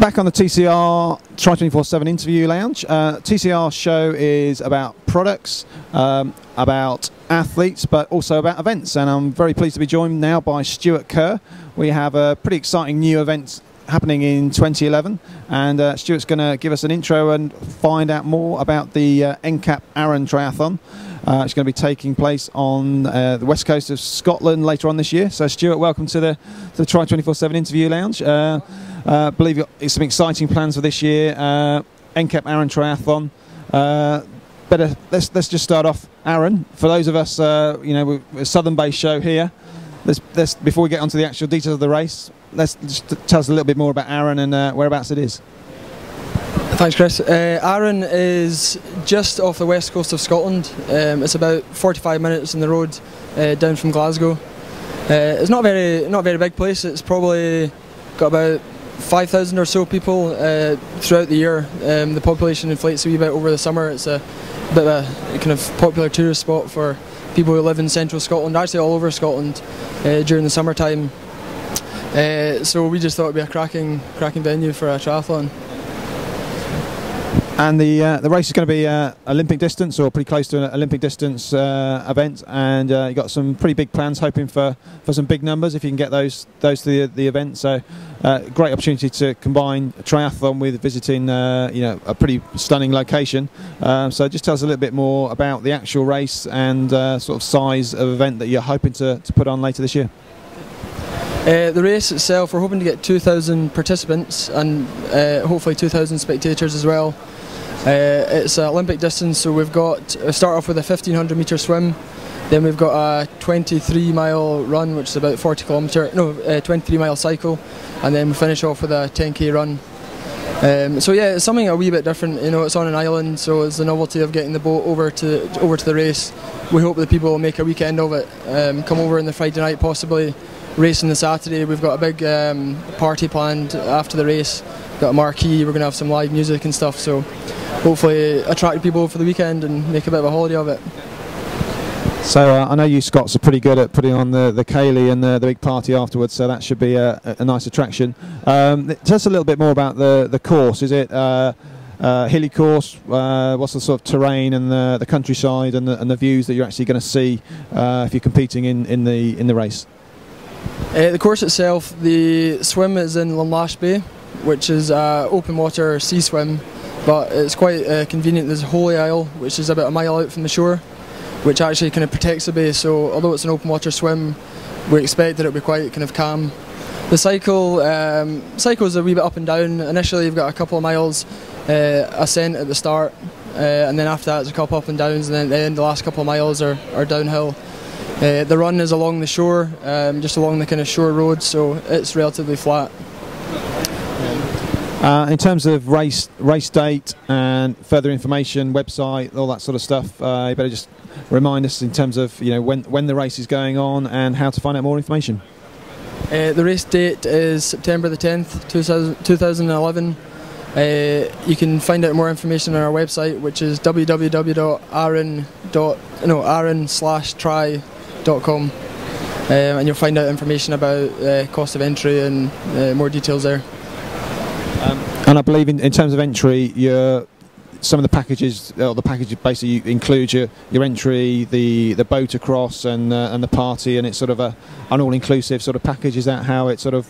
Back on the TCR Try 24/7 interview lounge. TCR show is about products, about athletes, but also about events, and I'm very pleased to be joined now by Stuart Kerr. We have a pretty exciting new event happening in 2011, and Stuart's going to give us an intro and find out more about the NCAP Aran Triathlon. It's going to be taking place on the west coast of Scotland later on this year. So Stuart, welcome to the Try 24/7 interview lounge. I believe you've got some exciting plans for this year. NCAP Aran Triathlon. Let's just start off. Aran, for those of us, we're a southern-based show here. Let's before we get onto the actual details of the race, let's just tell us a little bit more about Aran and whereabouts it is. Thanks, Chris. Aran is just off the west coast of Scotland. It's about 45 minutes on the road down from Glasgow. It's not a very big place. It's probably got about 5,000 or so people throughout the year. The population inflates a wee bit over the summer. It's a bit of a kind of popular tourist spot for people who live in central Scotland, actually all over Scotland during the summertime. So we just thought it'd be a cracking venue for a triathlon. And the race is going to be Olympic distance, or pretty close to an Olympic distance event, and you've got some pretty big plans, hoping for some big numbers if you can get those to the event. So great opportunity to combine a triathlon with visiting a pretty stunning location. So just tell us a little bit more about the actual race and sort of size of event that you're hoping to put on later this year. The race itself, we're hoping to get 2,000 participants and hopefully 2,000 spectators as well. It's Olympic distance, so we've got start off with a 1,500 metre swim, then we've got a 23-mile run, which is about 23-mile cycle, and then we finish off with a 10k run. So yeah, it's something a wee bit different. It's on an island, so it's the novelty of getting the boat over to the race. We hope that people will make a weekend of it, come over on the Friday night possibly, race on the Saturday. We've got a big party planned after the race. We've got a marquee, we're going to have some live music and stuff, so hopefully attract people for the weekend and make a bit of a holiday of it. So I know you Scots are pretty good at putting on the ceilidh and the big party afterwards, so that should be a nice attraction. Tell us a little bit more about the course. Is it hilly course? What's the sort of terrain and the countryside and the views that you're actually going to see if you're competing in the race? The course itself, the swim is in Lunlash Bay, which is open water sea swim, but it's quite convenient. There's Holy Isle, which is about a mile out from the shore, which actually kind of protects the bay. So although it's an open water swim, we expect that it'll be quite kind of calm. The cycle is a wee bit up and down. Initially you've got a couple of miles ascent at the start, and then after that it's a couple up and downs, and then at the end the last couple of miles are downhill. The run is along the shore, just along the kind of shore road, so it's relatively flat. In terms of race date and further information, website, all that sort of stuff, you better just remind us in terms of when the race is going on and how to find out more information. The race date is September the 10th, 2011. You can find out more information on our website, which is www.aran/try.com, and you'll find out information about cost of entry and more details there. And I believe in terms of entry, some of the packages, or the package basically includes your entry, the boat across, and the party, and it's sort of an all-inclusive sort of package. Is that how it sort of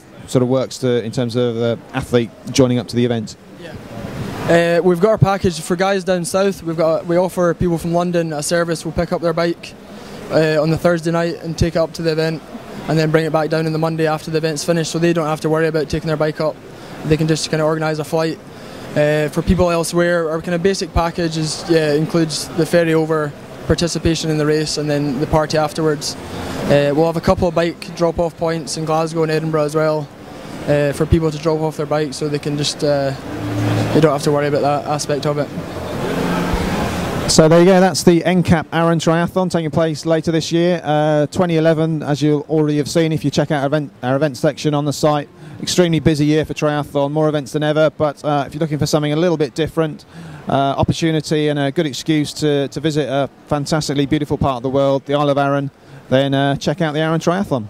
works in terms of the athlete joining up to the event? Yeah. We've got our package for guys down south. We offer people from London a service. We'll pick up their bike on the Thursday night and take it up to the event, and then bring it back down on the Monday after the event's finished, so they don't have to worry about taking their bike up. They can just kind of organise a flight. For people elsewhere, our kind of basic package includes the ferry over, participation in the race, and then the party afterwards. We'll have a couple of bike drop-off points in Glasgow and Edinburgh as well, for people to drop off their bikes, so they can just they don't have to worry about that aspect of it. So there you go, that's the NCAP Aran Triathlon taking place later this year, 2011, as you already have seen if you check out our event section on the site. Extremely busy year for triathlon, more events than ever, but if you're looking for something a little bit different, opportunity and a good excuse to visit a fantastically beautiful part of the world, the Isle of Aran, then check out the Aran Triathlon.